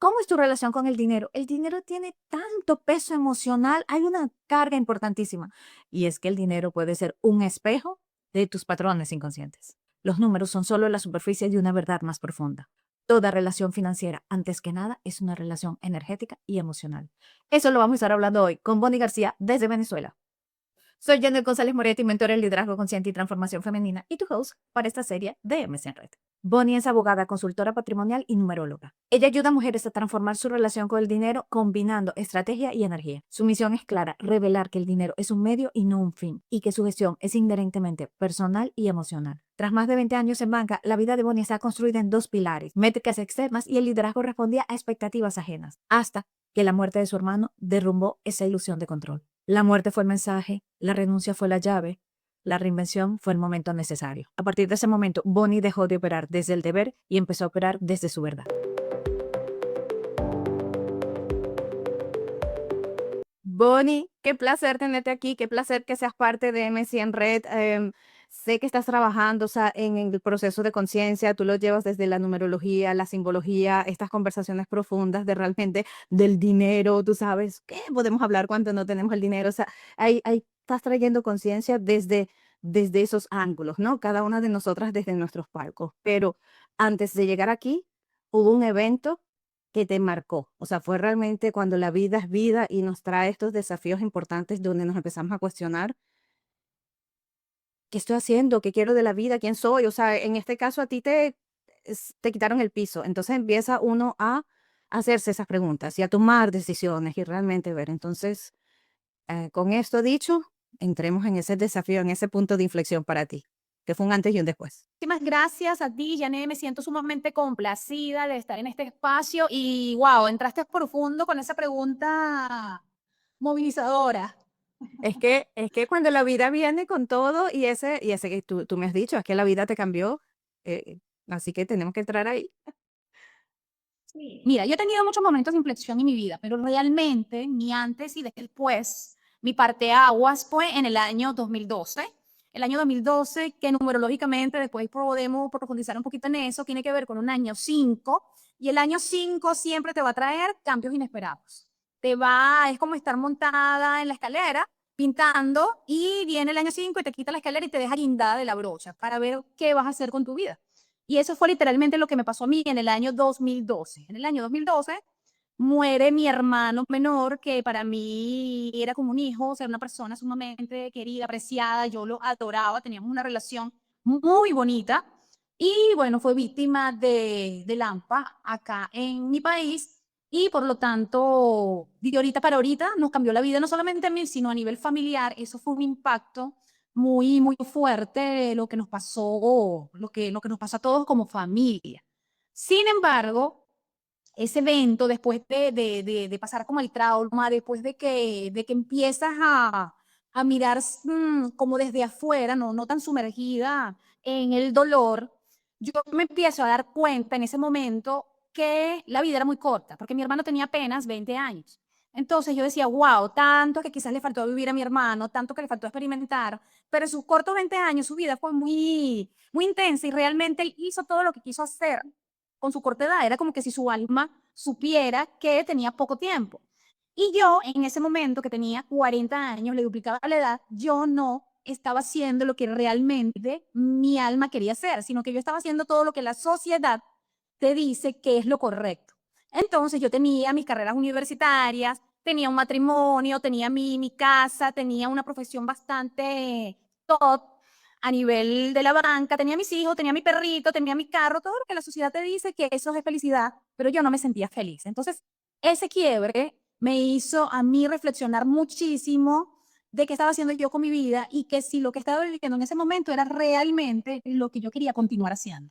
¿Cómo es tu relación con el dinero? El dinero tiene tanto peso emocional, hay una carga importantísima. Y es que el dinero puede ser un espejo de tus patrones inconscientes. Los números son solo la superficie de una verdad más profunda. Toda relación financiera, antes que nada, es una relación energética y emocional. Eso lo vamos a estar hablando hoy con Bonnie García desde Venezuela. Soy Janet González Moretti, mentora en liderazgo consciente y transformación femenina y tu host para esta serie de MC en Red. Bonnie es abogada, consultora patrimonial y numeróloga. Ella ayuda a mujeres a transformar su relación con el dinero combinando estrategia y energía. Su misión es clara, revelar que el dinero es un medio y no un fin, y que su gestión es inherentemente personal y emocional. Tras más de 20 años en banca, la vida de Bonnie está construida en dos pilares, métricas externas y el liderazgo respondía a expectativas ajenas, hasta que la muerte de su hermano derrumbó esa ilusión de control. La muerte fue el mensaje, la renuncia fue la llave, la reinvención fue el momento necesario. A partir de ese momento, Bonnie dejó de operar desde el deber y empezó a operar desde su verdad. Bonnie, qué placer tenerte aquí, qué placer que seas parte de MC en Red. Sé que estás trabajando, o sea, en el proceso de conciencia, tú lo llevas desde la numerología, la simbología, estas conversaciones profundas de realmente del dinero, tú sabes, ¿qué podemos hablar cuando no tenemos el dinero? O sea, ahí estás trayendo conciencia desde esos ángulos, ¿no? Cada una de nosotras desde nuestros palcos. Pero antes de llegar aquí, hubo un evento que te marcó. O sea, fue realmente cuando la vida es vida y nos trae estos desafíos importantes donde nos empezamos a cuestionar, ¿qué estoy haciendo? ¿Qué quiero de la vida? ¿Quién soy? O sea, en este caso a ti te quitaron el piso. Entonces empieza uno a hacerse esas preguntas y a tomar decisiones y realmente ver. Entonces, con esto dicho, entremos en ese desafío, en ese punto de inflexión para ti, que fue un antes y un después. Muchísimas gracias a ti, Janet. Me siento sumamente complacida de estar en este espacio y wow, entraste profundo con esa pregunta movilizadora. Es que cuando la vida viene con todo y ese que tú me has dicho, es que la vida te cambió, así que tenemos que entrar ahí. Sí. Mira, yo he tenido muchos momentos de inflexión en mi vida, pero realmente mi antes y después, mi parteaguas fue en el año 2012. El año 2012, que numerológicamente después podemos profundizar un poquito en eso, tiene que ver con un año 5 y el año 5 siempre te va a traer cambios inesperados. Es como estar montada en la escalera pintando y viene el año 5 y te quita la escalera y te deja guindada de la brocha para ver qué vas a hacer con tu vida. Y eso fue literalmente lo que me pasó a mí en el año 2012. En el año 2012 muere mi hermano menor, que para mí era como un hijo, o sea, una persona sumamente querida, apreciada, yo lo adoraba, teníamos una relación muy bonita. Y bueno, fue víctima del AMPA acá en mi país. Y por lo tanto, de ahorita para ahorita nos cambió la vida, no solamente a mí, sino a nivel familiar. Eso fue un impacto muy fuerte lo que nos pasó, lo que nos pasó a todos como familia. Sin embargo, ese evento, después de pasar como el trauma, después de que empiezas a mirar como desde afuera, no tan sumergida en el dolor, yo me empiezo a dar cuenta en ese momento que la vida era muy corta, porque mi hermano tenía apenas 20 años. Entonces yo decía, wow, tanto que quizás le faltó vivir a mi hermano, tanto que le faltó experimentar, pero en sus cortos 20 años su vida fue muy intensa y realmente él hizo todo lo que quiso hacer con su corta edad. Era como que si su alma supiera que tenía poco tiempo. Y yo, en ese momento que tenía 40 años, le duplicaba la edad, yo no estaba haciendo lo que realmente mi alma quería hacer, sino que yo estaba haciendo todo lo que la sociedad te dice que es lo correcto. Entonces yo tenía mis carreras universitarias, tenía un matrimonio, tenía mi casa, tenía una profesión bastante top a nivel de la banca, tenía mis hijos, tenía mi perrito, tenía mi carro, todo lo que la sociedad te dice que eso es felicidad, pero yo no me sentía feliz. Entonces, ese quiebre me hizo a mí reflexionar muchísimo de qué estaba haciendo yo con mi vida y que si lo que estaba viviendo en ese momento era realmente lo que yo quería continuar haciendo.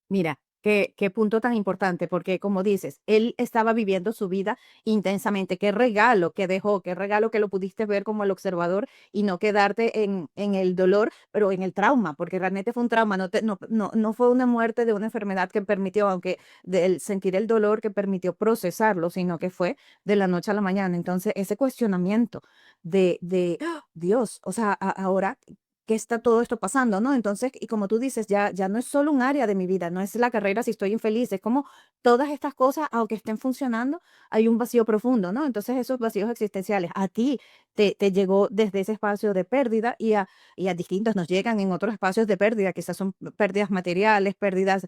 Mira, qué punto tan importante, porque como dices, él estaba viviendo su vida intensamente. Qué regalo que dejó, qué regalo que lo pudiste ver como el observador y no quedarte en el dolor, pero en el trauma, porque realmente fue un trauma, no fue una muerte de una enfermedad que permitió, aunque del sentir el dolor que permitió procesarlo, sino que fue de la noche a la mañana. Entonces, ese cuestionamiento de ¡ah! Dios, o sea, ahora. qué está todo esto pasando, ¿no? Entonces, y como tú dices, ya no es solo un área de mi vida, no es la carrera si estoy infeliz, es como todas estas cosas, aunque estén funcionando, hay un vacío profundo, ¿no? Entonces, esos vacíos existenciales a ti te llegó desde ese espacio de pérdida y a distintos nos llegan en otros espacios de pérdida, quizás son pérdidas materiales, pérdidas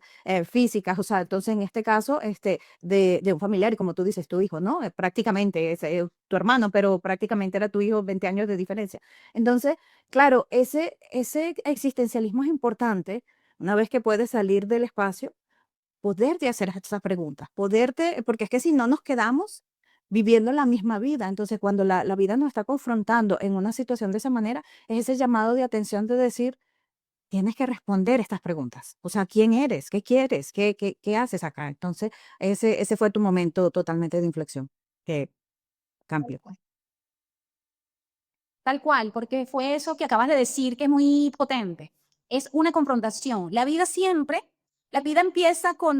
físicas, o sea, entonces en este caso, de un familiar, y como tú dices, tu hijo, ¿no? Prácticamente es tu hermano, pero prácticamente era tu hijo, 20 años de diferencia. Entonces, claro, ese existencialismo es importante, una vez que puedes salir del espacio, poderte hacer esas preguntas, poderte, porque es que si no nos quedamos viviendo la misma vida, entonces cuando la vida nos está confrontando en una situación de esa manera, es ese llamado de atención de decir, tienes que responder estas preguntas, o sea, ¿quién eres? ¿Qué quieres? ¿Qué haces acá? Entonces, ese fue tu momento totalmente de inflexión, que cambió. Tal cual, porque fue eso que acabas de decir que es muy potente. Es una confrontación. La vida siempre, la vida empieza con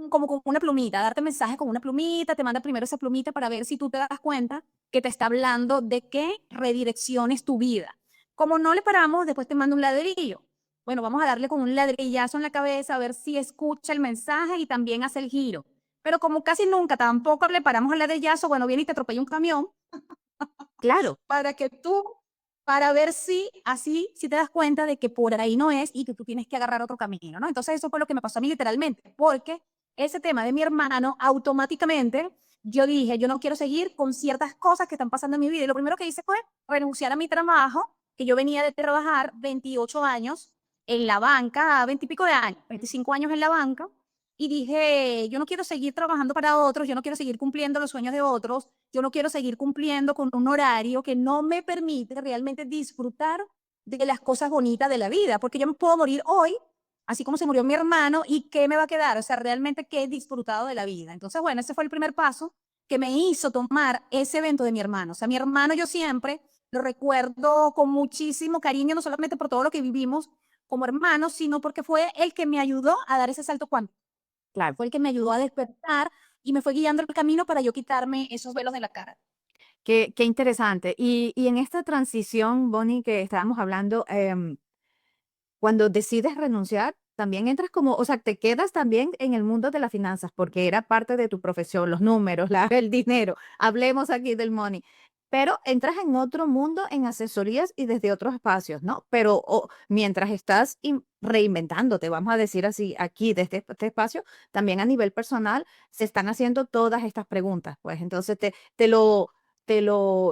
como con una plumita, darte mensajes con una plumita, te manda primero esa plumita para ver si tú te das cuenta que te está hablando de que redirecciones tu vida. Como no le paramos, después te manda un ladrillo. Bueno, vamos a darle con un ladrillazo en la cabeza a ver si escucha el mensaje y también hace el giro. Pero como casi nunca tampoco le paramos al ladrillazo, bueno, viene y te atropella un camión Claro, para que tú, para ver si así, si te das cuenta de que por ahí no es y que tú tienes que agarrar otro camino, ¿no? Entonces eso fue lo que me pasó a mí literalmente, porque ese tema de mi hermano, automáticamente yo dije, yo no quiero seguir con ciertas cosas que están pasando en mi vida. Y lo primero que hice fue renunciar a mi trabajo, que yo venía de trabajar 28 años en la banca, 20 y pico de años, 25 años en la banca, y dije, yo no quiero seguir trabajando para otros, yo no quiero seguir cumpliendo los sueños de otros, yo no quiero seguir cumpliendo con un horario que no me permite realmente disfrutar de las cosas bonitas de la vida, porque yo me puedo morir hoy, así como se murió mi hermano, y ¿qué me va a quedar? O sea, realmente qué he disfrutado de la vida. Entonces, bueno, ese fue el primer paso que me hizo tomar ese evento de mi hermano. O sea, mi hermano yo siempre lo recuerdo con muchísimo cariño, no solamente por todo lo que vivimos como hermanos, sino porque fue el que me ayudó a dar ese salto cuántico. claro. Fue el que me ayudó a despertar y me fue guiando el camino para yo quitarme esos velos de la cara. Qué interesante. Y en esta transición, Bonnie, que estábamos hablando, cuando decides renunciar, también entras como, o sea, te quedas también en el mundo de las finanzas, porque era parte de tu profesión, los números, el dinero. Hablemos aquí del money. Pero entras en otro mundo, en asesorías y desde otros espacios, ¿no? Pero mientras estás reinventándote, vamos a decir así, aquí, desde este espacio, también a nivel personal, se están haciendo todas estas preguntas. Pues entonces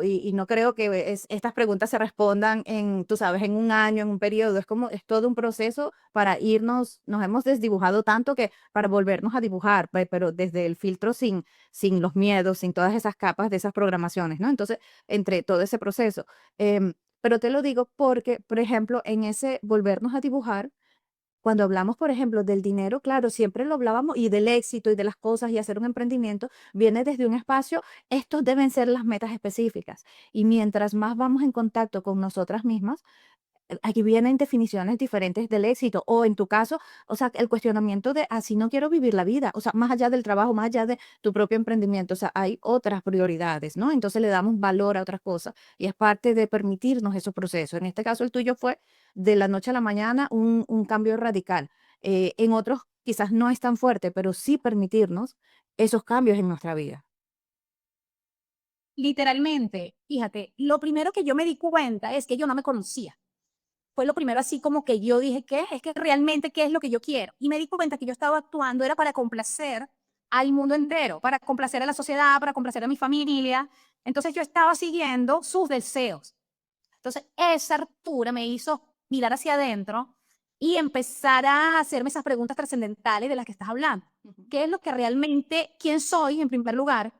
y no creo que estas preguntas se respondan en, tú sabes, en un año, en un periodo, es como, es todo un proceso para irnos, nos hemos desdibujado tanto que para volvernos a dibujar, pero desde el filtro sin los miedos, sin todas esas capas de esas programaciones, ¿no? Entonces, entre todo ese proceso. Pero te lo digo porque, por ejemplo, en ese volvernos a dibujar, cuando hablamos, por ejemplo, del dinero, claro, siempre lo hablábamos y del éxito y de las cosas y hacer un emprendimiento viene desde un espacio, estos deben ser las metas específicas. Y mientras más vamos en contacto con nosotras mismas, aquí vienen definiciones diferentes del éxito o en tu caso, o sea, el cuestionamiento de así no quiero vivir la vida, o sea, más allá del trabajo, más allá de tu propio emprendimiento, o sea, hay otras prioridades, ¿no? Entonces le damos valor a otras cosas y es parte de permitirnos esos procesos. En este caso, el tuyo fue de la noche a la mañana un cambio radical. En otros quizás no es tan fuerte, pero sí permitirnos esos cambios en nuestra vida. Literalmente, fíjate, lo primero que yo me di cuenta es que yo no me conocía. Fue lo primero así como que yo dije, ¿qué? Es que realmente, ¿qué es lo que yo quiero? Y me di cuenta que yo estaba actuando era para complacer al mundo entero, para complacer a la sociedad, para complacer a mi familia. Entonces yo estaba siguiendo sus deseos. Entonces esa ruptura me hizo mirar hacia adentro y empezar a hacerme esas preguntas trascendentales de las que estás hablando. Ujú. ¿Qué es lo que realmente, quién soy en primer lugar?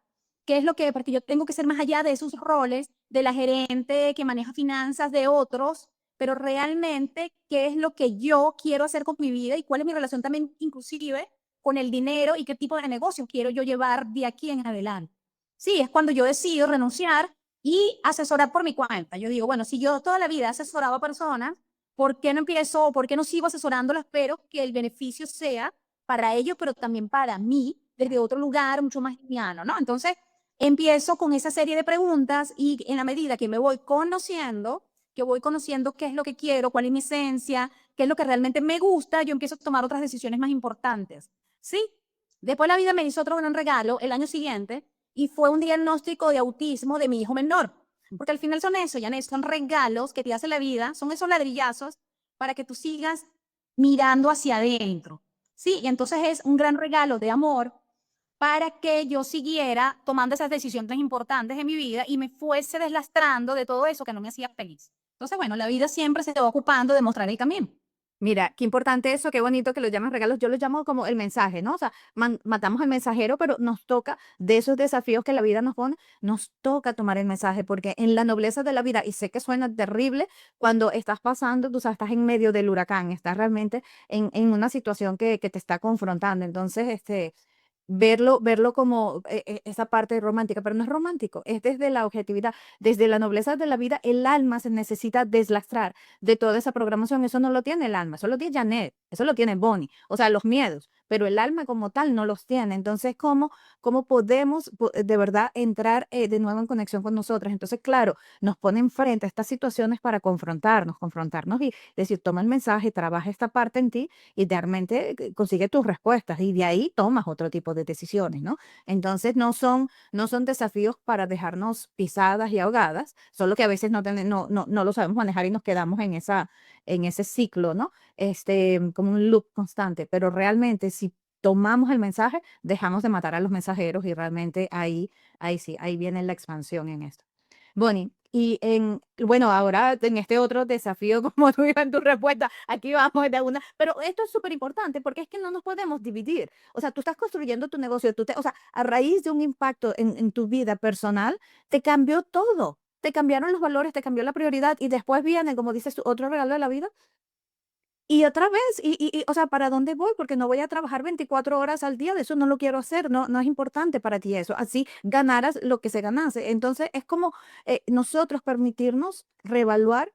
¿Qué es lo que, porque yo tengo que ser más allá de esos roles de la gerente que maneja finanzas de otros, pero realmente qué es lo que yo quiero hacer con mi vida y cuál es mi relación también inclusive con el dinero y qué tipo de negocio quiero yo llevar de aquí en adelante? Sí, es cuando yo decido renunciar y asesorar por mi cuenta. Yo digo, bueno, si yo toda la vida he asesorado a personas, ¿por qué no empiezo o por qué no sigo asesorándolas, pero que el beneficio sea para ellos, pero también para mí, desde otro lugar mucho más liviano, ¿no? Entonces, empiezo con esa serie de preguntas y en la medida que me voy conociendo, que voy conociendo qué es lo que quiero, cuál es mi esencia, qué es lo que realmente me gusta, yo empiezo a tomar otras decisiones más importantes. ¿Sí? Después la vida me hizo otro gran regalo el año siguiente y fue un diagnóstico de autismo de mi hijo menor. Porque al final son eso, Janet, son regalos que te hace la vida, son esos ladrillazos para que tú sigas mirando hacia adentro. Sí, y entonces es un gran regalo de amor para que yo siguiera tomando esas decisiones importantes en mi vida y me fuese deslastrando de todo eso que no me hacía feliz. Entonces, bueno, la vida siempre se te va ocupando de mostrar el camino. Mira, qué importante eso, qué bonito que lo llamas regalos. Yo lo llamo como el mensaje, ¿no? O sea, matamos al mensajero, pero nos toca, de esos desafíos que la vida nos pone, nos toca tomar el mensaje, porque en la nobleza de la vida, y sé que suena terrible cuando estás pasando, tú sabes, estás en medio del huracán, estás realmente en una situación que te está confrontando. Entonces, verlo como esa parte romántica, pero no es romántico, es desde la objetividad, desde la nobleza de la vida, el alma se necesita deslastrar de toda esa programación. Eso no lo tiene el alma, eso lo tiene Janet, eso lo tiene Bonnie, o sea, los miedos, pero el alma como tal no los tiene. Entonces, ¿cómo podemos de verdad entrar de nuevo en conexión con nosotras? Entonces, claro, nos pone enfrente a estas situaciones para confrontarnos y decir, toma el mensaje, trabaja esta parte en ti y realmente consigue tus respuestas y de ahí tomas otro tipo de decisiones, ¿no? Entonces no son desafíos para dejarnos pisadas y ahogadas, solo que a veces no lo sabemos manejar y nos quedamos en ese ciclo, ¿no? Como un loop constante, pero realmente si tomamos el mensaje, dejamos de matar a los mensajeros y realmente ahí sí, ahí viene la expansión en esto. Bonnie, bueno, ahora en este otro desafío, como tú ibas en tu respuesta, aquí vamos de una, pero esto es súper importante porque es que no nos podemos dividir. O sea, tú estás construyendo tu negocio, o sea, a raíz de un impacto en tu vida personal, te cambió todo. Te cambiaron los valores, te cambió la prioridad y después viene, como dices tú, otro regalo de la vida y otra vez, o sea, ¿para dónde voy? Porque no voy a trabajar 24 horas al día, de eso no lo quiero hacer, no es importante para ti eso, así ganaras lo que se ganase. Entonces, es como nosotros permitirnos reevaluar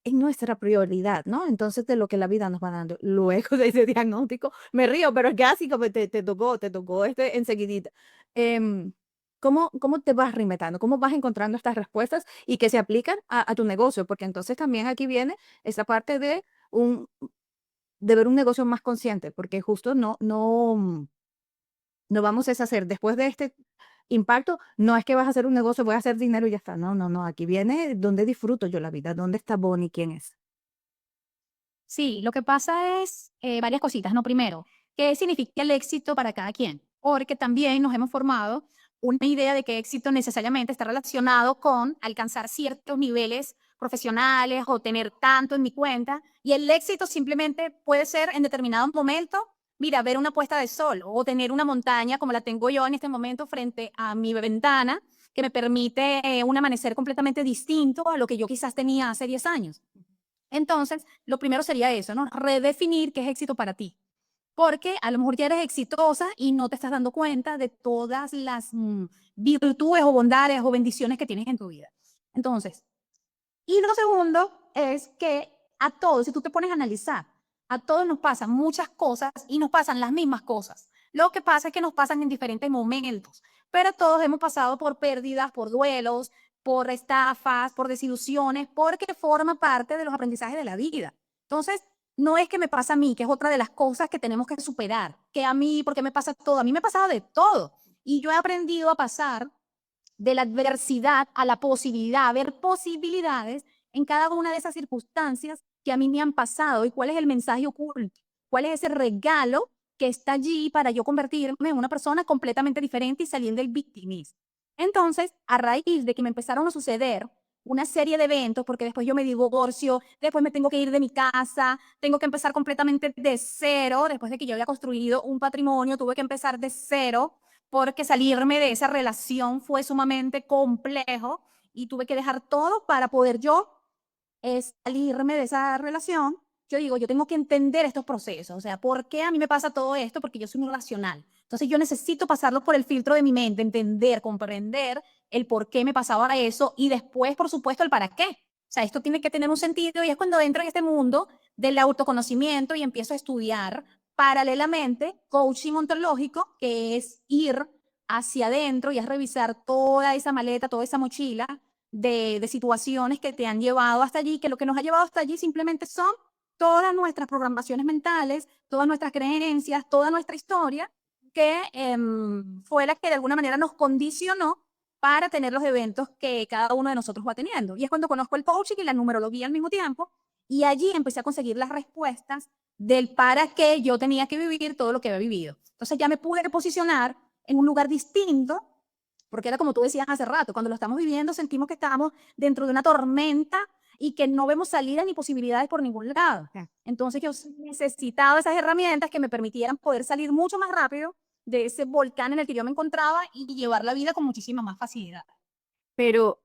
en nuestra prioridad, ¿no? Entonces, de lo que la vida nos va dando. Luego de ese diagnóstico, me río, pero es que así como te tocó enseguidita. Em, ¿Cómo te vas reinventando? ¿Cómo vas encontrando estas respuestas y que se aplican a tu negocio? Porque entonces también aquí viene esa parte un, de ver un negocio más consciente, porque justo no vamos a hacer después de este impacto, no es que vas a hacer un negocio, voy a hacer dinero y ya está. No, no, no. Aquí viene dónde disfruto yo la vida, dónde está Bonnie, quién es. Sí, lo que pasa es varias cositas, ¿no? Primero, ¿qué significa el éxito para cada quien? Porque también nos hemos formado una idea de que éxito necesariamente está relacionado con alcanzar ciertos niveles profesionales o tener tanto en mi cuenta. Y el éxito simplemente puede ser en determinado momento, mira, ver una puesta de sol o tener una montaña como la tengo yo en este momento frente a mi ventana, que me permite un amanecer completamente distinto a lo que yo quizás tenía hace 10 años. Entonces, lo primero sería eso, ¿no? Redefinir qué es éxito para ti. Porque a lo mejor ya eres exitosa y no te estás dando cuenta de todas las virtudes o bondades o bendiciones que tienes en tu vida. Entonces, y lo segundo es que a todos, si tú te pones a analizar, a todos nos pasan muchas cosas y nos pasan las mismas cosas. Lo que pasa es que nos pasan en diferentes momentos, pero todos hemos pasado por pérdidas, por duelos, por estafas, por desilusiones, porque forma parte de los aprendizajes de la vida. Entonces, no es que me pasa a mí, que es otra de las cosas que tenemos que superar, que a mí, porque me pasa todo, a mí me ha pasado de todo. Y yo he aprendido a pasar de la adversidad a la posibilidad, a ver posibilidades en cada una de esas circunstancias que a mí me han pasado y cuál es el mensaje oculto, cuál es ese regalo que está allí para yo convertirme en una persona completamente diferente y salir del victimismo. Entonces, a raíz de que me empezaron a suceder una serie de eventos, porque después yo me divorcio, después me tengo que ir de mi casa, tengo que empezar completamente de cero, después de que yo había construido un patrimonio, tuve que empezar de cero porque salirme de esa relación fue sumamente complejo y tuve que dejar todo para poder yo salirme de esa relación. Yo digo, yo tengo que entender estos procesos, o sea, ¿por qué a mí me pasa todo esto? Porque yo soy muy racional. Entonces yo necesito pasarlo por el filtro de mi mente, entender, comprender el por qué me pasaba eso y después, por supuesto, el para qué. O sea, esto tiene que tener un sentido y es cuando entro en este mundo del autoconocimiento y empiezo a estudiar paralelamente coaching ontológico, que es ir hacia adentro y es revisar toda esa maleta, toda esa mochila de situaciones que te han llevado hasta allí, que lo que nos ha llevado hasta allí simplemente son todas nuestras programaciones mentales, todas nuestras creencias, toda nuestra historia, que fue la que de alguna manera nos condicionó para tener los eventos que cada uno de nosotros va teniendo. Y es cuando conozco el coaching y la numerología al mismo tiempo, y allí empecé a conseguir las respuestas del para qué yo tenía que vivir todo lo que había vivido. Entonces ya me pude posicionar en un lugar distinto, porque era como tú decías hace rato, cuando lo estamos viviendo sentimos que estamos dentro de una tormenta y que no vemos salida ni posibilidades por ningún lado. Entonces yo necesitaba esas herramientas que me permitieran poder salir mucho más rápido de ese volcán en el que yo me encontraba y llevar la vida con muchísima más facilidad. Pero,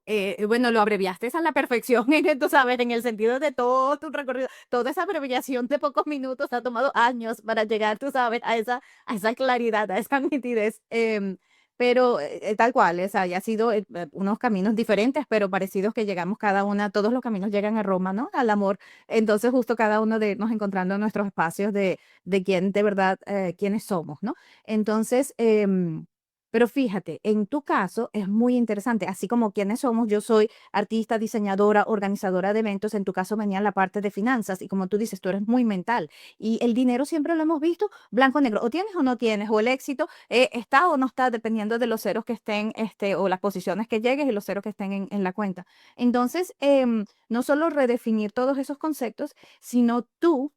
bueno, lo abreviaste a la perfección, tú sabes, en el sentido de todo tu recorrido, toda esa abreviación de pocos minutos ha tomado años para llegar, tú sabes, a esa claridad, a esa nitidez. Pero tal cual, o sea, ya ha sido unos caminos diferentes, pero parecidos que llegamos cada una, todos los caminos llegan a Roma, ¿no? Al amor. Entonces, justo cada uno de irnos encontrando nuestros espacios de quién de verdad, quiénes somos, ¿no? Entonces, pero fíjate, en tu caso es muy interesante, así como quienes somos, yo soy artista, diseñadora, organizadora de eventos, en tu caso venía la parte de finanzas y como tú dices, tú eres muy mental y el dinero siempre lo hemos visto blanco o negro, o tienes o no tienes, o el éxito está o no está dependiendo de los ceros que estén, o las posiciones que llegues y los ceros que estén en la cuenta. Entonces, no solo redefinir todos esos conceptos, sino tú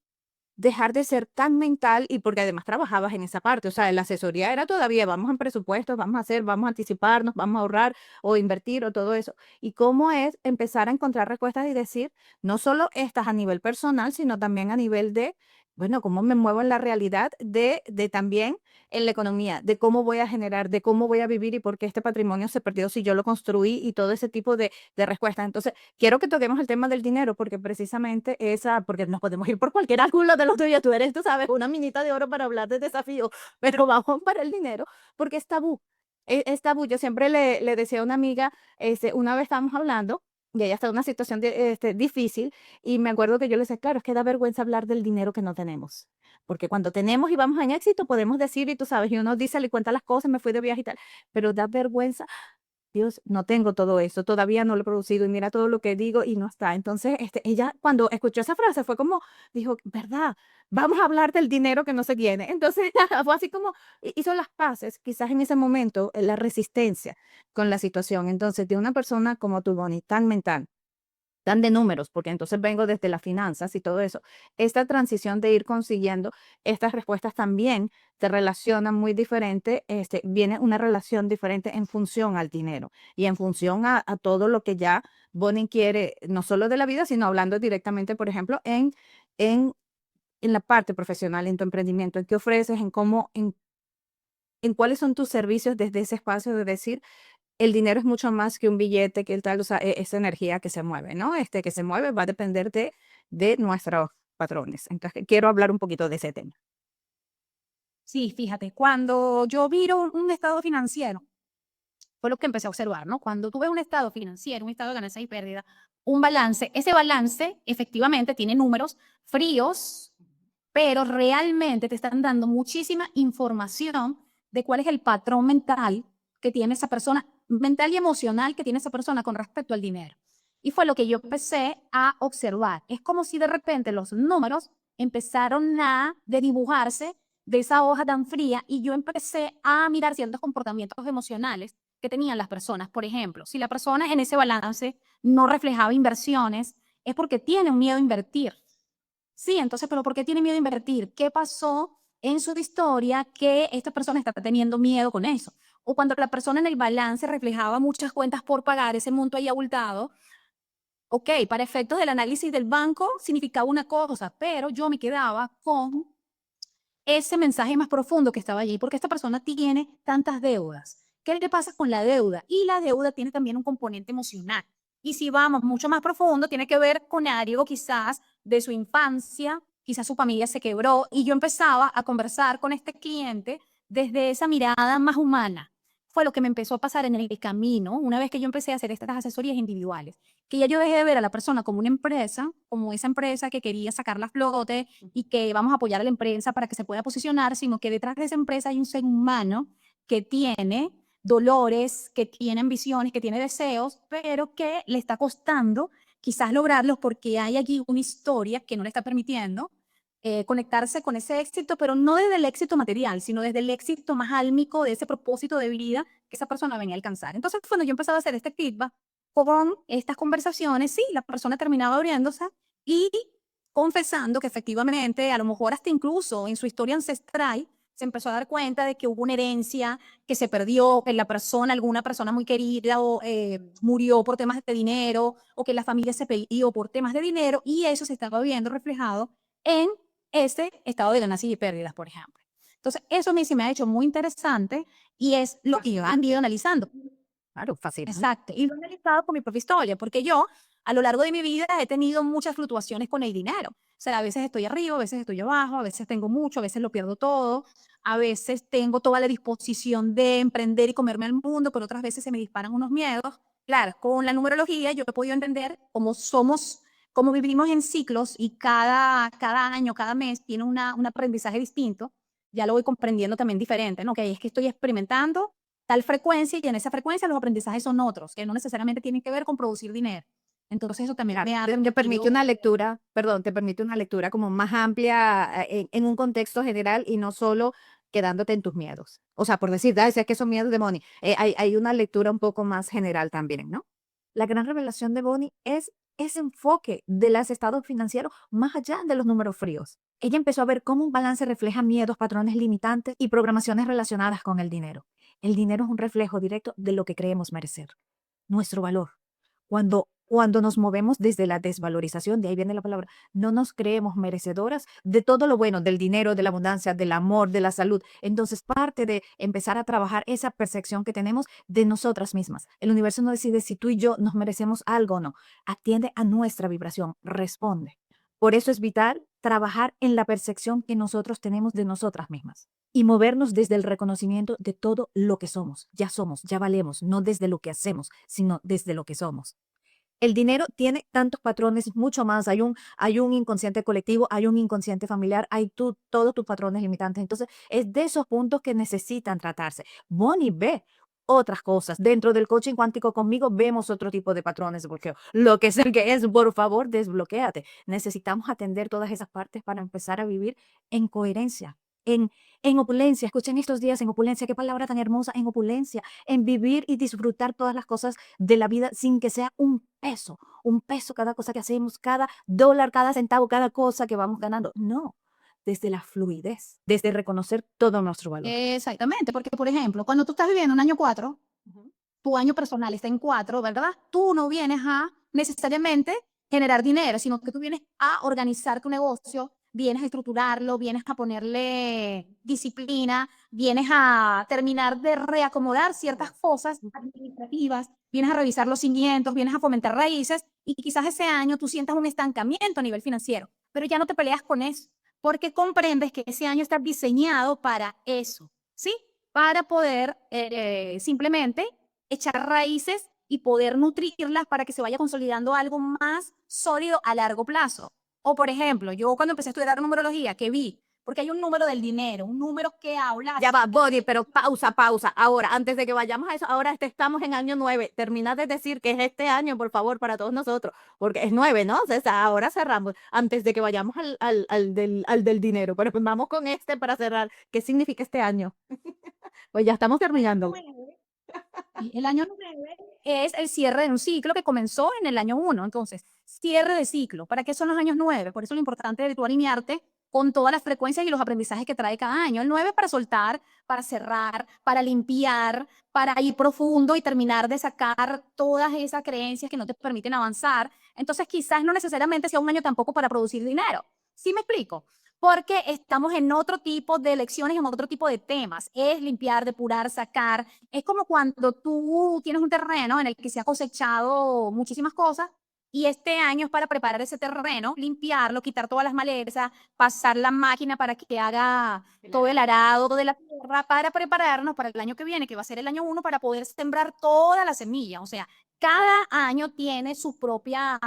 dejar de ser tan mental y porque además trabajabas en esa parte, o sea, la asesoría era todavía, vamos en presupuestos, vamos a hacer, vamos a anticiparnos, vamos a ahorrar o invertir o todo eso. Y cómo es empezar a encontrar respuestas y decir, no solo estas a nivel personal, sino también a nivel de, bueno, cómo me muevo en la realidad de también en la economía, de cómo voy a generar, de cómo voy a vivir y por qué este patrimonio se perdió si yo lo construí y todo ese tipo de respuestas. Entonces, quiero que toquemos el tema del dinero porque precisamente porque nos podemos ir por cualquier ángulo de lo tuyo, tú eres, tú sabes, una minita de oro para hablar de desafío, pero vamos para el dinero porque es tabú. Es tabú. Yo siempre le decía a una amiga, una vez estábamos hablando y ella está en una situación difícil y me acuerdo que yo le decía, claro, es que da vergüenza hablar del dinero que no tenemos. Porque cuando tenemos y vamos en éxito, podemos decir, y tú sabes, y uno dice, le cuenta las cosas, me fui de viaje y tal, pero da vergüenza. Dios, no tengo todo eso, todavía no lo he producido y mira todo lo que digo y no está. Entonces, ella cuando escuchó esa frase fue como, dijo, ¿verdad? Vamos a hablar del dinero que no se tiene. Entonces, fue así como hizo las paces, quizás en ese momento, la resistencia con la situación. Entonces, de una persona como tú, Bonnie, tan mental, tan de números, porque entonces vengo desde las finanzas y todo eso. Esta transición de ir consiguiendo estas respuestas también te relacionan muy diferente, viene una relación diferente en función al dinero y en función a todo lo que ya Bonnie quiere, no solo de la vida, sino hablando directamente, por ejemplo, en, en la parte profesional, en tu emprendimiento, en qué ofreces, en cómo, en cuáles son tus servicios desde ese espacio de decir, el dinero es mucho más que un billete, que el tal, o sea, esa energía que se mueve, ¿no? Que se mueve va a depender de nuestros patrones. Entonces, quiero hablar un poquito de ese tema. Sí, fíjate, cuando yo miro un estado financiero, fue lo que empecé a observar, ¿no? Cuando tú ves un estado financiero, un estado de ganancia y pérdida, un balance, ese balance efectivamente tiene números fríos, pero realmente te están dando muchísima información de cuál es el patrón mental que tiene esa persona, mental y emocional que tiene esa persona con respecto al dinero. Y fue lo que yo empecé a observar. Es como si de repente los números empezaron a dibujarse de esa hoja tan fría y yo empecé a mirar ciertos comportamientos emocionales que tenían las personas. Por ejemplo, si la persona en ese balance no reflejaba inversiones, es porque tiene un miedo a invertir. Sí, entonces, pero ¿por qué tiene miedo a invertir? ¿Qué pasó en su historia que esta persona está teniendo miedo con eso? O cuando la persona en el balance reflejaba muchas cuentas por pagar, ese monto ahí abultado, ok, para efectos del análisis del banco significaba una cosa, pero yo me quedaba con ese mensaje más profundo que estaba allí, porque esta persona tiene tantas deudas. ¿Qué le pasa con la deuda? Y la deuda tiene también un componente emocional. Y si vamos mucho más profundo, tiene que ver con algo quizás de su infancia, quizás su familia se quebró y yo empezaba a conversar con este cliente desde esa mirada más humana. Fue lo que me empezó a pasar en el camino, una vez que yo empecé a hacer estas asesorías individuales, que ya yo dejé de ver a la persona como una empresa, como esa empresa que quería sacar la flote y que vamos a apoyar a la empresa para que se pueda posicionar, sino que detrás de esa empresa hay un ser humano que tiene dolores, que tiene ambiciones, que tiene deseos, pero que le está costando quizás lograrlos porque hay aquí una historia que no le está permitiendo conectarse con ese éxito, pero no desde el éxito material, sino desde el éxito más álmico de ese propósito de vida que esa persona venía a alcanzar. Entonces, cuando yo empezaba a hacer este feedback con estas conversaciones, sí, la persona terminaba abriéndose y confesando que efectivamente, a lo mejor hasta incluso en su historia ancestral, se empezó a dar cuenta de que hubo una herencia que se perdió, que la persona, alguna persona muy querida o, murió por temas de dinero, o que la familia se peleó por temas de dinero, y eso se estaba viendo reflejado en ese estado de ganancias y pérdidas, por ejemplo. Entonces, eso a mí sí me ha hecho muy interesante y es lo que yo han ido analizando. Claro, fácil. Exacto. Y lo he analizado con mi propia historia, porque yo a lo largo de mi vida he tenido muchas fluctuaciones con el dinero. O sea, a veces estoy arriba, a veces estoy abajo, a veces tengo mucho, a veces lo pierdo todo, a veces tengo toda la disposición de emprender y comerme al mundo, pero otras veces se me disparan unos miedos. Claro, con la numerología yo he podido entender cómo somos, cómo vivimos en ciclos y cada año, cada mes tiene un aprendizaje distinto. Ya lo voy comprendiendo también diferente, ¿no? Que es que estoy experimentando tal frecuencia y en esa frecuencia los aprendizajes son otros, que no necesariamente tienen que ver con producir dinero. Entonces eso también me ha Te permite permitido. una lectura, perdón, te permite una lectura como más amplia en un contexto general y no solo quedándote en tus miedos. O sea, por decir, si es que son miedos de Moni, hay una lectura un poco más general también, ¿no? La gran revelación de Bonnie es ese enfoque de los estados financieros más allá de los números fríos. Ella empezó a ver cómo un balance refleja miedos, patrones limitantes y programaciones relacionadas con el dinero. El dinero es un reflejo directo de lo que creemos merecer, nuestro valor. Cuando nos movemos desde la desvalorización, de ahí viene la palabra, no nos creemos merecedoras de todo lo bueno, del dinero, de la abundancia, del amor, de la salud. Entonces, parte de empezar a trabajar esa percepción que tenemos de nosotras mismas. El universo no decide si tú y yo nos merecemos algo o no. Atiende a nuestra vibración, responde. Por eso es vital trabajar en la percepción que nosotros tenemos de nosotras mismas y movernos desde el reconocimiento de todo lo que somos, ya valemos, no desde lo que hacemos, sino desde lo que somos. El dinero tiene tantos patrones, mucho más. Hay un inconsciente colectivo, hay un inconsciente familiar, hay todos tus patrones limitantes. Entonces, es de esos puntos que necesitan tratarse. Bonnie ve otras cosas. Dentro del coaching cuántico conmigo vemos otro tipo de patrones de bloqueo. Lo que es el que es, por favor, desbloquéate. Necesitamos atender todas esas partes para empezar a vivir en coherencia, en opulencia. Escuchen estos días en opulencia, qué palabra tan hermosa, en opulencia, en vivir y disfrutar todas las cosas de la vida sin que sea un peso cada cosa que hacemos, cada dólar, cada centavo, cada cosa que vamos ganando. No, desde la fluidez, desde reconocer todo nuestro valor. Exactamente, porque por ejemplo, cuando tú estás viviendo un año 4, tu año personal está en 4, ¿verdad? Tú no vienes a necesariamente generar dinero, sino que tú vienes a organizar tu negocio, vienes a estructurarlo, vienes a ponerle disciplina, vienes a terminar de reacomodar ciertas cosas administrativas, vienes a revisar los cimientos, vienes a fomentar raíces y quizás ese año tú sientas un estancamiento a nivel financiero, pero ya no te peleas con eso, porque comprendes que ese año está diseñado para eso, ¿sí? Para poder simplemente echar raíces y poder nutrirlas para que se vaya consolidando algo más sólido a largo plazo. O, por ejemplo, yo cuando empecé a estudiar numerología, que vi, porque hay un número del dinero, un número que habla. Ya va, Bonnie, pero pausa. Ahora, antes de que vayamos a eso, ahora estamos en año 9. Termina de decir que es este año, por favor, para todos nosotros, porque es 9, ¿no? O sea, ahora cerramos, antes de que vayamos al del dinero. Pero pues vamos con este para cerrar. ¿Qué significa este año? Pues ya estamos terminando. El año 9 es el cierre de un ciclo que comenzó en el año 1. Entonces, cierre de ciclo. ¿Para qué son los años 9? Por eso lo importante de tú alinearte con todas las frecuencias y los aprendizajes que trae cada año. El 9 para soltar, para cerrar, para limpiar, para ir profundo y terminar de sacar todas esas creencias que no te permiten avanzar. Entonces, quizás no necesariamente sea un año tampoco para producir dinero. ¿Sí me explico? Porque estamos en otro tipo de lecciones, en otro tipo de temas. Es limpiar, depurar, sacar. Es como cuando tú tienes un terreno en el que se ha cosechado muchísimas cosas y este año es para preparar ese terreno, limpiarlo, quitar todas las malezas, pasar la máquina para que haga todo el arado de la tierra para prepararnos para el año que viene, que va a ser el año 1, para poder sembrar toda la semilla. O sea, cada año tiene sus propios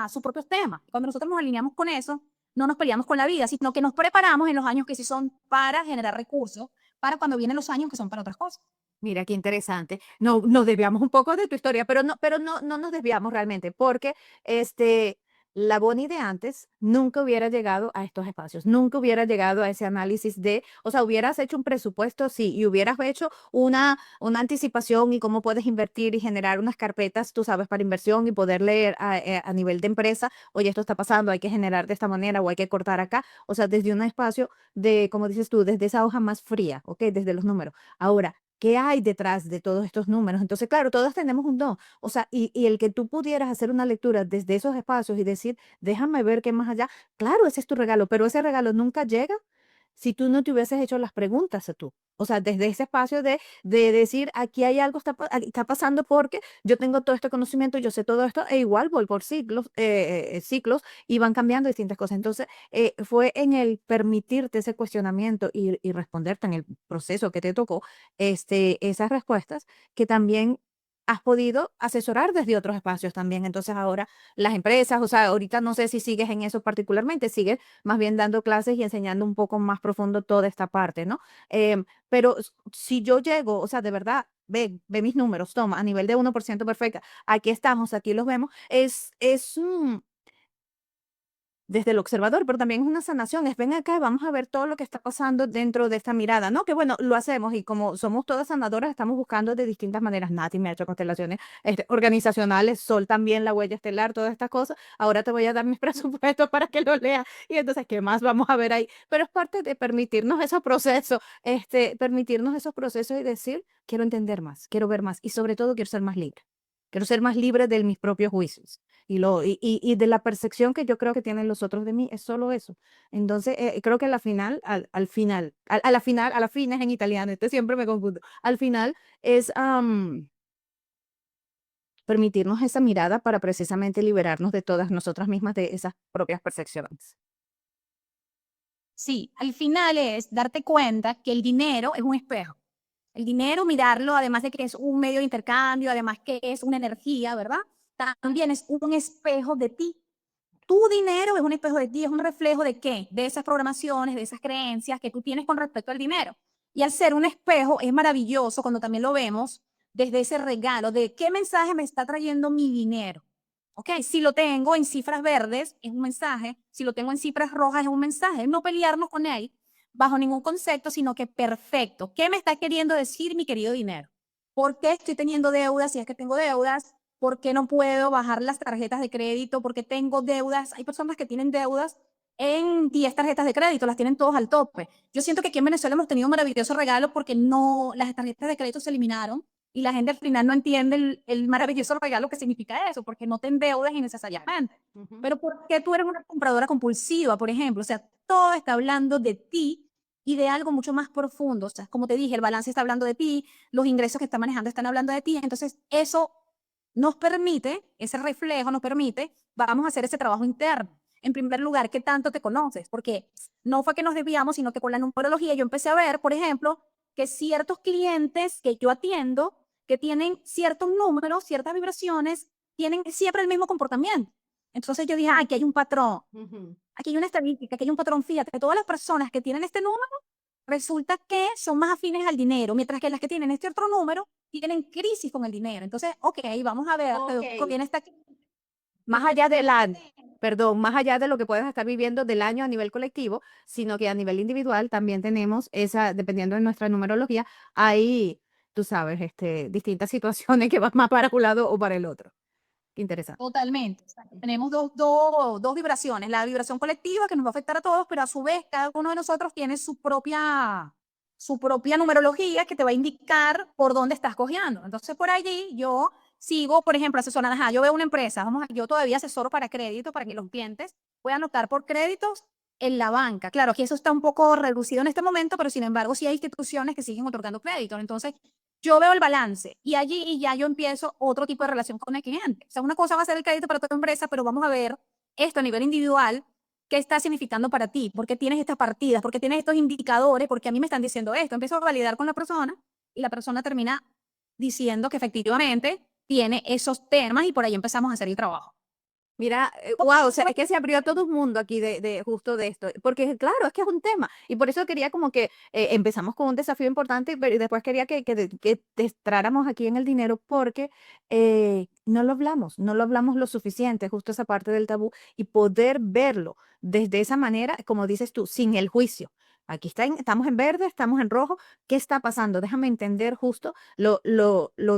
temas. Cuando nosotros nos alineamos con eso, no nos peleamos con la vida, sino que nos preparamos en los años que sí son para generar recursos, para cuando vienen los años que son para otras cosas. Mira, qué interesante. No, nos desviamos un poco de tu historia, pero no nos desviamos realmente, porque la Bonnie de antes nunca hubiera llegado a estos espacios, nunca hubiera llegado a ese análisis o sea, hubieras hecho un presupuesto, sí, y hubieras hecho una anticipación y cómo puedes invertir y generar unas carpetas, tú sabes, para inversión y poder leer a nivel de empresa, oye, esto está pasando, hay que generar de esta manera o hay que cortar acá, o sea, desde un espacio de, como dices tú, desde esa hoja más fría, ¿ok? Desde los números. Ahora, ¿qué hay detrás de todos estos números? Entonces, claro, todos tenemos un don. O sea, y el que tú pudieras hacer una lectura desde esos espacios y decir, déjame ver qué más allá, claro, ese es tu regalo, pero ese regalo nunca llega si tú no te hubieses hecho las preguntas a tú. O sea, desde ese espacio de decir, aquí hay algo, está pasando porque yo tengo todo este conocimiento, yo sé todo esto, e igual voy por ciclos y van cambiando distintas cosas. Entonces, fue en el permitirte ese cuestionamiento y responderte en el proceso que te tocó, esas respuestas que también has podido asesorar desde otros espacios también. Entonces, ahora las empresas, o sea, ahorita no sé si sigues en eso particularmente, sigues más bien dando clases y enseñando un poco más profundo toda esta parte, ¿no? Pero si yo llego, o sea, de verdad, ve mis números, toma, a nivel de 1% perfecta, aquí estamos, aquí los vemos, desde el observador, pero también es una sanación, es ven acá y vamos a ver todo lo que está pasando dentro de esta mirada, ¿no? Que bueno, lo hacemos y como somos todas sanadoras, estamos buscando de distintas maneras. Nati me ha hecho constelaciones organizacionales, Sol también, la huella estelar, todas estas cosas. Ahora te voy a dar mis presupuestos para que lo leas y entonces, ¿qué más vamos a ver ahí? Pero es parte de permitirnos esos procesos y decir, quiero entender más, quiero ver más y sobre todo quiero ser más libre. Quiero ser más libre de mis propios juicios y de la percepción que yo creo que tienen los otros de mí, es solo eso. Entonces, creo que a la final, al final, a la final, a la fines en italiano, siempre me confundo. Al final es permitirnos esa mirada para precisamente liberarnos de todas nosotras mismas, de esas propias percepciones. Sí, al final es darte cuenta que el dinero es un espejo. El dinero, mirarlo, además de que es un medio de intercambio, además que es una energía, ¿verdad? También es un espejo de ti. Tu dinero es un espejo de ti, es un reflejo de qué? De esas programaciones, de esas creencias que tú tienes con respecto al dinero. Y al ser un espejo es maravilloso cuando también lo vemos desde ese regalo de qué mensaje me está trayendo mi dinero. ¿Ok? Si lo tengo en cifras verdes, es un mensaje. Si lo tengo en cifras rojas, es un mensaje. No pelearnos con él bajo ningún concepto, sino que perfecto. ¿Qué me está queriendo decir mi querido dinero? ¿Por qué estoy teniendo deudas? Si es que tengo deudas, ¿por qué no puedo bajar las tarjetas de crédito? ¿Por qué tengo deudas? Hay personas que tienen deudas en 10 tarjetas de crédito, las tienen todos al tope. Yo siento que aquí en Venezuela hemos tenido un maravilloso regalo porque no, las tarjetas de crédito se eliminaron y la gente al final no entiende el maravilloso regalo que significa eso, porque no te endeudas innecesariamente. Pero ¿por qué tú eres una compradora compulsiva, por ejemplo? O sea, todo está hablando de ti y de algo mucho más profundo. O sea, como te dije, el balance está hablando de ti, los ingresos que estás manejando están hablando de ti. Entonces, eso nos permite, ese reflejo nos permite, vamos a hacer ese trabajo interno. En primer lugar, ¿qué tanto te conoces? Porque no fue que nos desviamos, sino que con la numerología yo empecé a ver, por ejemplo, que ciertos clientes que yo atiendo, que tienen ciertos números, ciertas vibraciones, tienen siempre el mismo comportamiento. Entonces yo dije, ah, aquí hay un patrón, aquí hay una estadística, aquí hay un patrón. Fíjate, que todas las personas que tienen este número resulta que son más afines al dinero, mientras que las que tienen este otro número tienen crisis con el dinero. Entonces, ok, vamos a ver de dónde proviene esta crisis. Más allá perdón, más allá de lo que puedas estar viviendo del año a nivel colectivo, sino que a nivel individual también tenemos dependiendo de nuestra numerología, hay, tú sabes, distintas situaciones que van más para un lado o para el otro. Qué interesante. Totalmente. Tenemos dos vibraciones. La vibración colectiva que nos va a afectar a todos, pero a su vez cada uno de nosotros tiene su propia numerología que te va a indicar por dónde estás cojeando. Entonces, por allí yo sigo, por ejemplo, asesorando. Ajá, yo veo una empresa, yo todavía asesoro para crédito, para que los clientes puedan optar por créditos en la banca. Claro, aquí eso está un poco reducido en este momento, pero sin embargo, sí hay instituciones que siguen otorgando créditos. Entonces, yo veo el balance y allí ya yo empiezo otro tipo de relación con el cliente. O sea, una cosa va a ser el crédito para tu empresa, pero vamos a ver esto a nivel individual, qué está significando para ti, por qué tienes estas partidas, por qué tienes estos indicadores, porque a mí me están diciendo esto. Empiezo a validar con la persona y la persona termina diciendo que efectivamente tiene esos temas y por ahí empezamos a hacer el trabajo. Mira, wow, o sea, es que se abrió todo un mundo aquí de justo de esto, porque claro, es que es un tema, y por eso quería como que empezamos con un desafío importante, pero y después quería que entráramos aquí en el dinero, porque no lo hablamos lo suficiente, justo esa parte del tabú, y poder verlo desde esa manera, como dices tú, sin el juicio. Aquí estamos en verde, estamos en rojo, ¿qué está pasando? Déjame entender justo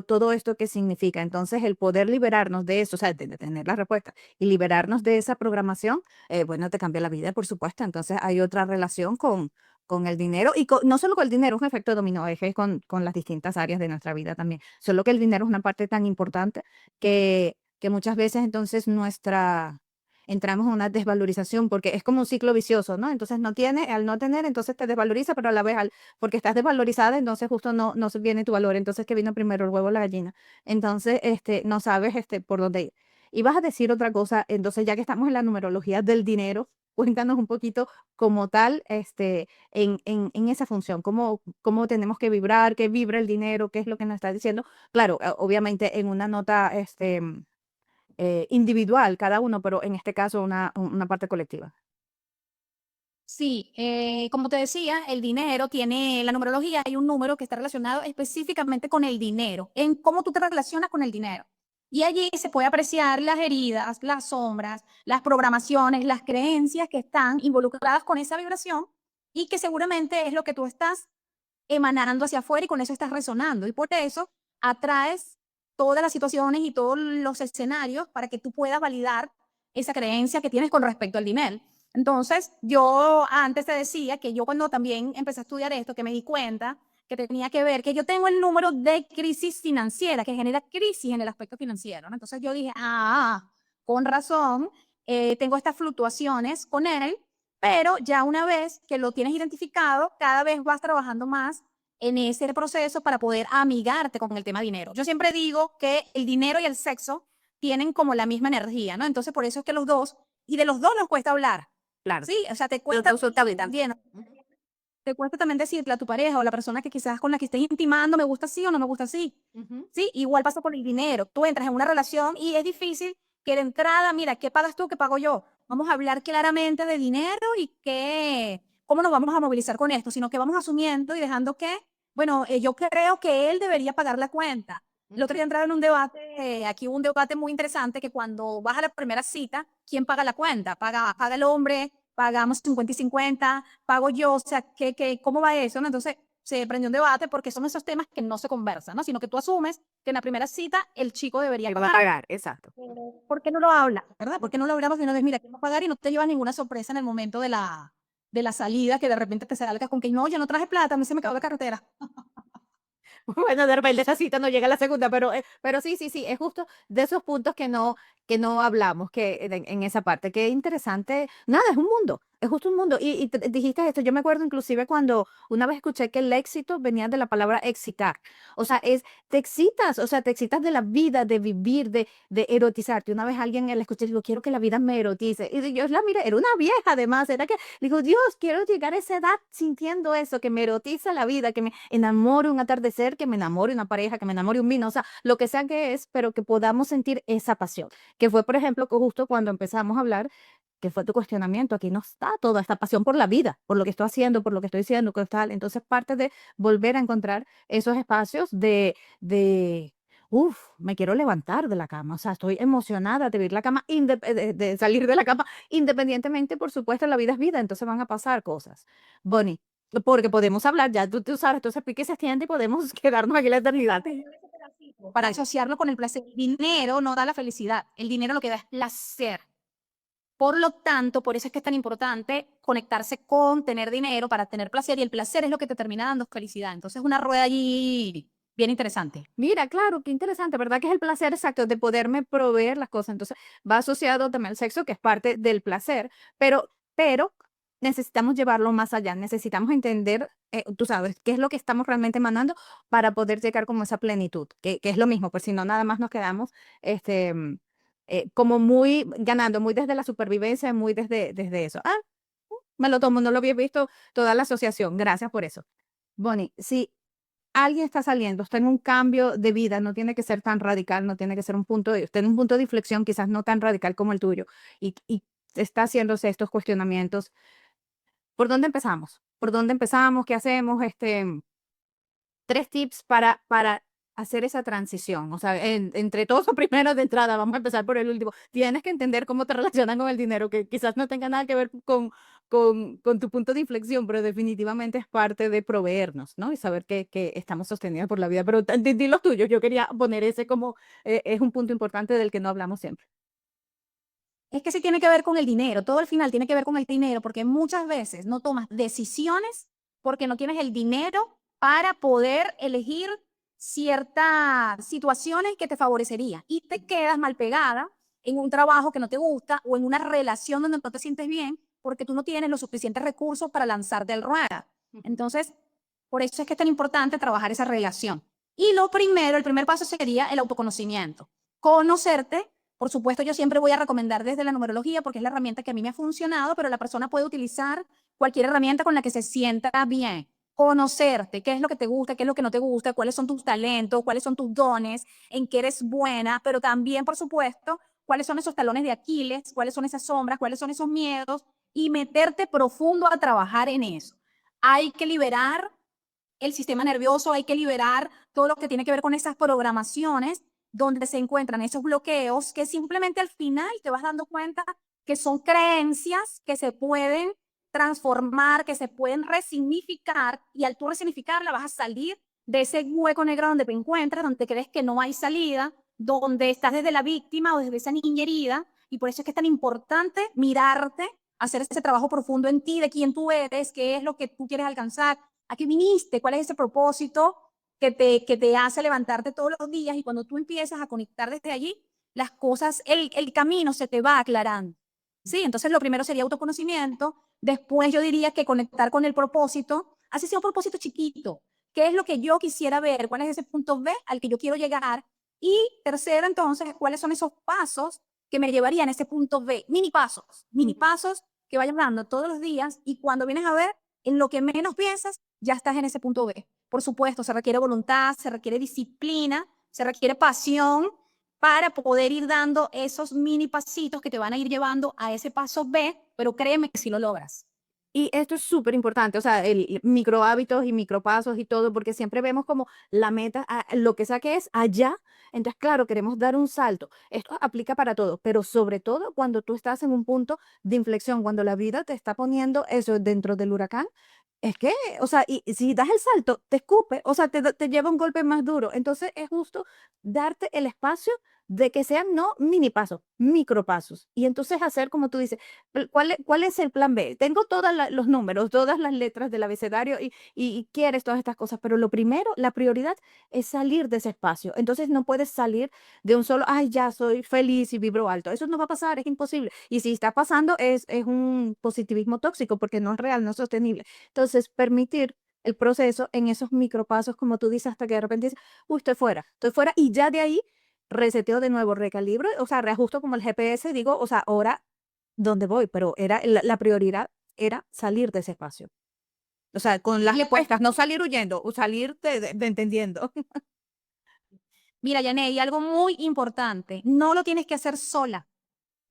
todo esto que significa. Entonces, el poder liberarnos de eso, o sea, de tener la respuesta y liberarnos de esa programación, bueno, te cambia la vida, por supuesto. Entonces hay otra relación con el dinero y no solo con el dinero, es un efecto dominó, es que con las distintas áreas de nuestra vida también. Solo que el dinero es una parte tan importante que muchas veces entonces entramos en una desvalorización porque es como un ciclo vicioso, ¿no? Entonces al no tener, entonces te desvaloriza, pero a la vez porque estás desvalorizada, entonces justo no se viene tu valor. Entonces, ¿qué vino primero, el huevo o la gallina? Entonces, no sabes por dónde ir. Y vas a decir otra cosa, entonces ya que estamos en la numerología del dinero, cuéntanos un poquito como tal, en esa función, cómo tenemos que vibrar, qué vibra el dinero, qué es lo que nos está diciendo. Claro, obviamente en una nota, individual cada uno, pero en este caso una parte colectiva. Sí, como te decía, el dinero tiene, la numerología, hay un número que está relacionado específicamente con el dinero, en cómo tú te relacionas con el dinero. Y allí se puede apreciar las heridas, las sombras, las programaciones, las creencias que están involucradas con esa vibración y que seguramente es lo que tú estás emanando hacia afuera y con eso estás resonando. Y por eso atraes todas las situaciones y todos los escenarios para que tú puedas validar esa creencia que tienes con respecto al dinero. Entonces, yo antes te decía que yo cuando también empecé a estudiar esto, que me di cuenta que tenía que ver que yo tengo el número de crisis financiera, que genera crisis en el aspecto financiero, ¿no? Entonces yo dije, con razón, tengo estas fluctuaciones con él, pero ya una vez que lo tienes identificado, cada vez vas trabajando más en ese proceso para poder amigarte con el tema dinero. Yo siempre digo que el dinero y el sexo tienen como la misma energía, ¿no? Entonces, por eso es que los dos, y de los dos nos cuesta hablar, Claro. ¿sí? O sea, te Los cuesta dos son tabú. también, te cuesta también decirle a tu pareja o la persona que quizás con la que estés intimando, me gusta así o no me gusta así. Ujú. Sí, igual pasa con el dinero. Tú entras en una relación y es difícil que de entrada, mira, ¿qué pagas tú? ¿Qué pago yo? Vamos a hablar claramente de dinero y cómo nos vamos a movilizar con esto, sino que vamos asumiendo y dejando que, bueno, yo creo que él debería pagar la cuenta. El otro día entraron en un debate, aquí hubo un debate muy interesante que cuando vas a la primera cita, ¿quién paga la cuenta? ¿Paga el hombre? ¿Pagamos 50 y 50? ¿Pago yo? O sea, ¿cómo va eso? ¿No? Entonces, se prendió un debate porque son esos temas que no se conversan, ¿no? Sino que tú asumes que en la primera cita el chico debería Que va a pagar. pagar, exacto. ¿Por qué no lo habla? ¿Verdad? ¿Por qué no lo hablamos de una vez? Mira, ¿quién va a pagar? Y no te llevas ninguna sorpresa en el momento de la salida, que de repente te salgas con que no, yo no traje plata, a mí se me acabó la carretera. Bueno, de repente esa cita no llega a la segunda, pero sí, sí, sí, es justo de esos puntos que no hablamos en esa parte. Qué interesante. Nada, es un mundo, es justo un mundo. Y dijiste esto, yo me acuerdo inclusive cuando una vez escuché que el éxito venía de la palabra excitar. O sea, te excitas, o sea, te excitas de la vida, de vivir, de erotizarte. Una vez alguien le escuché y digo, quiero que la vida me erotice. Y yo la miré, era una vieja además, era que, digo, Dios, quiero llegar a esa edad sintiendo eso, que me erotiza la vida, que me enamore un atardecer, que me enamore una pareja, que me enamore un vino, o sea, lo que sea que es, pero que podamos sentir esa pasión. Que fue, por ejemplo, que justo cuando empezamos a hablar, que fue tu cuestionamiento, aquí no está toda esta pasión por la vida, por lo que estoy haciendo, por lo que estoy diciendo, con tal. Entonces, parte de volver a encontrar esos espacios me quiero levantar de la cama, o sea, estoy emocionada de vivir la cama, de salir de la cama, independientemente, por supuesto, la vida es vida, entonces van a pasar cosas. Bonnie, porque podemos hablar, ya tú sabes, entonces pique se extiende y podemos quedarnos aquí la eternidad. Para asociarlo con el placer. El dinero no da la felicidad, el dinero lo que da es placer. Por lo tanto, por eso es que es tan importante conectarse con tener dinero para tener placer, y el placer es lo que te termina dando felicidad. Entonces, una rueda allí bien interesante. Mira, claro, qué interesante, ¿verdad? Que es el placer exacto de poderme proveer las cosas. Entonces, va asociado también al sexo, que es parte del placer, pero necesitamos llevarlo más allá, necesitamos entender, tú sabes, qué es lo que estamos realmente emanando para poder llegar como a esa plenitud, que es lo mismo, pues si no, nada más nos quedamos, como muy ganando, muy desde la supervivencia, muy desde eso. Me lo tomo, no lo había visto toda la asociación, gracias por eso. Bonnie, sí. alguien está saliendo, está en un cambio de vida, no tiene que ser tan radical, no tiene que ser está en un punto de inflexión quizás no tan radical como el tuyo, y está haciéndose estos cuestionamientos. ¿Por dónde empezamos? ¿Por dónde empezamos? ¿Qué hacemos? 3 tips para hacer esa transición. O sea, entre todos los primeros de entrada, vamos a empezar por el último. Tienes que entender cómo te relacionan con el dinero, que quizás no tenga nada que ver con tu punto de inflexión, pero definitivamente es parte de proveernos, ¿no? Y saber que estamos sostenidos por la vida. Pero di los tuyos, yo quería poner ese como, es un punto importante del que no hablamos siempre. Es que sí tiene que ver con el dinero, todo al final tiene que ver con el dinero, porque muchas veces no tomas decisiones porque no tienes el dinero para poder elegir ciertas situaciones que te favorecería y te quedas mal pegada en un trabajo que no te gusta o en una relación donde no te sientes bien porque tú no tienes los suficientes recursos para lanzarte al ruedo. Entonces, por eso es que es tan importante trabajar esa relación. Y lo primero, el primer paso sería el autoconocimiento. Conocerte. Por supuesto, yo siempre voy a recomendar desde la numerología porque es la herramienta que a mí me ha funcionado, pero la persona puede utilizar cualquier herramienta con la que se sienta bien. Conocerte, qué es lo que te gusta, qué es lo que no te gusta, cuáles son tus talentos, cuáles son tus dones, en qué eres buena, pero también, por supuesto, cuáles son esos talones de Aquiles, cuáles son esas sombras, cuáles son esos miedos y meterte profundo a trabajar en eso. Hay que liberar el sistema nervioso, hay que liberar todo lo que tiene que ver con esas programaciones donde se encuentran esos bloqueos que simplemente al final te vas dando cuenta que son creencias que se pueden transformar, que se pueden resignificar y al tú resignificarla vas a salir de ese hueco negro donde te encuentras, donde crees que no hay salida, donde estás desde la víctima o desde esa niña herida y por eso es que es tan importante mirarte, hacer ese trabajo profundo en ti, de quién tú eres, qué es lo que tú quieres alcanzar, a qué viniste, cuál es ese propósito que te hace levantarte todos los días y cuando tú empiezas a conectar desde allí, las cosas, el camino se te va aclarando. Sí, entonces lo primero sería autoconocimiento, después yo diría que conectar con el propósito, así sea un propósito chiquito, qué es lo que yo quisiera ver, cuál es ese punto B al que yo quiero llegar y tercero entonces, cuáles son esos pasos que me llevarían a ese punto B, mini pasos que vayas dando todos los días y cuando vienes a ver, en lo que menos piensas, ya estás en ese punto B. Por supuesto, se requiere voluntad, se requiere disciplina, se requiere pasión para poder ir dando esos mini pasitos que te van a ir llevando a ese paso B, pero créeme que sí lo logras. Y esto es súper importante, o sea, el micro hábitos y micropasos y todo, porque siempre vemos como la meta, lo que sea que es allá. Entonces, claro, queremos dar un salto. Esto aplica para todo, pero sobre todo cuando tú estás en un punto de inflexión, cuando la vida te está poniendo eso dentro del huracán, es que, o sea, y si das el salto, te escupe, o sea, te lleva un golpe más duro. Entonces, es justo darte el espacio de que sean no mini pasos, micropasos. Y entonces hacer, como tú dices, ¿cuál es el plan B? Tengo todos los números, todas las letras del abecedario y quieres todas estas cosas, pero lo primero, la prioridad es salir de ese espacio. Entonces no puedes salir de un solo, ay, ya soy feliz y vibro alto. Eso no va a pasar, es imposible. Y si está pasando, es un positivismo tóxico porque no es real, no es sostenible. Entonces, permitir el proceso en esos micropasos, como tú dices, hasta que de repente dices, uy, estoy fuera, y ya de ahí reseteo de nuevo, recalibro, o sea, reajusto como el GPS, digo, o sea, ahora, ¿dónde voy? Pero la prioridad era salir de ese espacio. O sea, con las respuestas, no salir huyendo, o salir de entendiendo. Mira, Yané, y algo muy importante, no lo tienes que hacer sola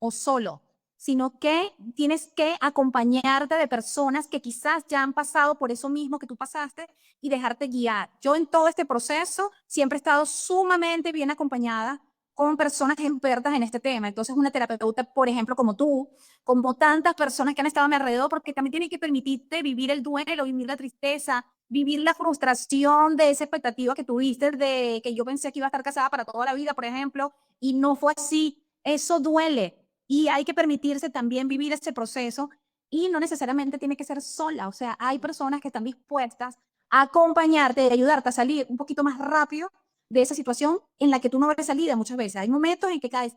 o solo, sino que tienes que acompañarte de personas que quizás ya han pasado por eso mismo que tú pasaste y dejarte guiar. Yo en todo este proceso siempre he estado sumamente bien acompañada con personas expertas en este tema. Entonces, una terapeuta, por ejemplo, como tú, como tantas personas que han estado a mi alrededor, porque también tiene que permitirte vivir el duelo, vivir la tristeza, vivir la frustración de esa expectativa que tuviste de que yo pensé que iba a estar casada para toda la vida, por ejemplo, y no fue así. Eso duele y hay que permitirse también vivir ese proceso y no necesariamente tiene que ser sola. O sea, hay personas que están dispuestas a acompañarte y ayudarte a salir un poquito más rápido de esa situación en la que tú no ves salida muchas veces. Hay momentos en que caes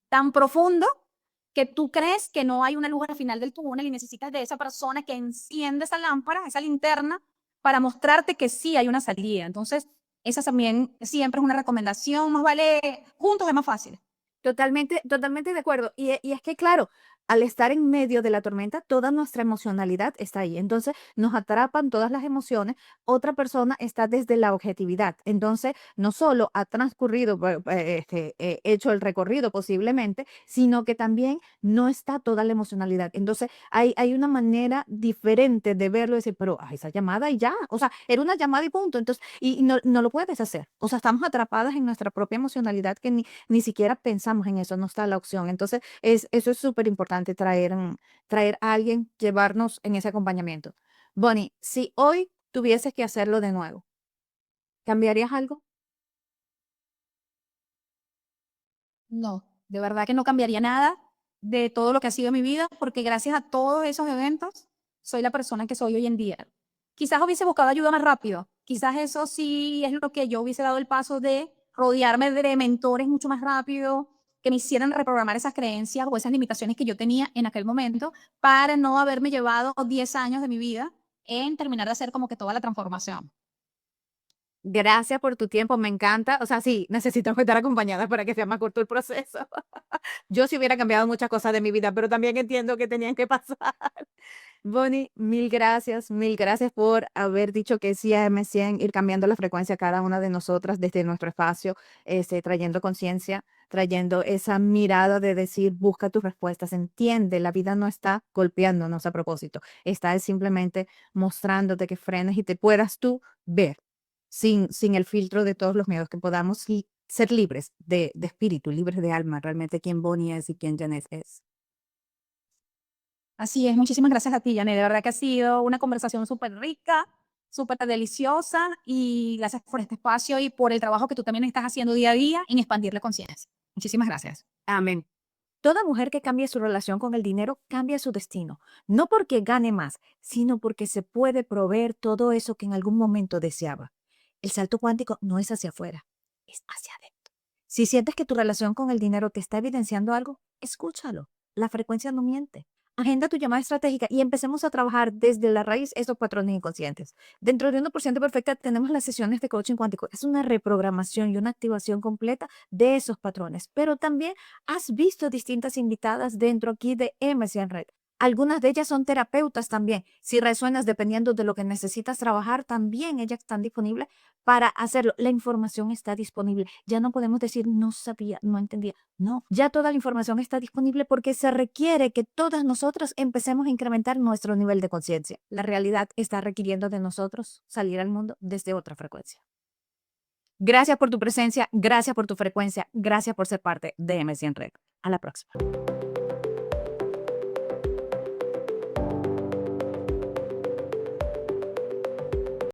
tan profundo que tú crees que no hay una luz al final del túnel y necesitas de esa persona que enciende esa lámpara, esa linterna, para mostrarte que sí hay una salida. Entonces, esa también siempre es una recomendación. Más vale juntos, es más fácil. Totalmente, totalmente de acuerdo. Y es que, claro, al estar en medio de la tormenta, toda nuestra emocionalidad está ahí. Entonces, nos atrapan todas las emociones. Otra persona está desde la objetividad. Entonces, no solo ha transcurrido, hecho el recorrido posiblemente, sino que también no está toda la emocionalidad. Entonces, hay una manera diferente de verlo y decir, pero esa llamada y ya. O sea, era una llamada y punto. Entonces, y no lo puedes hacer. O sea, estamos atrapadas en nuestra propia emocionalidad que ni siquiera pensamos en eso, no está la opción. Entonces, eso es súper importante, traer a alguien, llevarnos en ese acompañamiento. Bonnie, si hoy tuvieses que hacerlo de nuevo, ¿cambiarías algo? No, de verdad que no cambiaría nada de todo lo que ha sido mi vida, porque gracias a todos esos eventos soy la persona que soy hoy en día. Quizás hubiese buscado ayuda más rápido, quizás eso sí es lo que yo hubiese dado el paso de rodearme de mentores mucho más rápido, que me hicieran reprogramar esas creencias o esas limitaciones que yo tenía en aquel momento para no haberme llevado 10 años de mi vida en terminar de hacer como que toda la transformación. Gracias por tu tiempo, me encanta. O sea, sí, necesitamos estar acompañadas para que sea más corto el proceso. Yo sí hubiera cambiado muchas cosas de mi vida, pero también entiendo que tenían que pasar. Bonnie, mil gracias por haber dicho que sí a M100, ir cambiando la frecuencia a cada una de nosotras desde nuestro espacio, trayendo conciencia, trayendo esa mirada de decir, busca tus respuestas, entiende, la vida no está golpeándonos a propósito, está simplemente mostrándote que frenes y te puedas tú ver sin el filtro de todos los miedos, que podamos ser libres de espíritu, libres de alma, realmente quién Bonnie es y quién Janet es. Así es, muchísimas gracias a ti, Janet. De verdad que ha sido una conversación súper rica, súper deliciosa y gracias por este espacio y por el trabajo que tú también estás haciendo día a día en expandir la conciencia. Muchísimas gracias. Amén. Toda mujer que cambie su relación con el dinero cambia su destino, no porque gane más, sino porque se puede proveer todo eso que en algún momento deseaba. El salto cuántico no es hacia afuera, es hacia adentro. Si sientes que tu relación con el dinero te está evidenciando algo, escúchalo. La frecuencia no miente. Agenda tu llamada estratégica y empecemos a trabajar desde la raíz esos patrones inconscientes. Dentro de 1% Perfecta tenemos las sesiones de coaching cuántico. Es una reprogramación y una activación completa de esos patrones, pero también has visto distintas invitadas dentro aquí de MC en Red. Algunas de ellas son terapeutas también. Si resuenas dependiendo de lo que necesitas trabajar, también ellas están disponibles para hacerlo. La información está disponible. Ya no podemos decir no sabía, no entendía. No, ya toda la información está disponible porque se requiere que todas nosotras empecemos a incrementar nuestro nivel de conciencia. La realidad está requiriendo de nosotros salir al mundo desde otra frecuencia. Gracias por tu presencia, gracias por tu frecuencia, gracias por ser parte de MC en Red. A la próxima.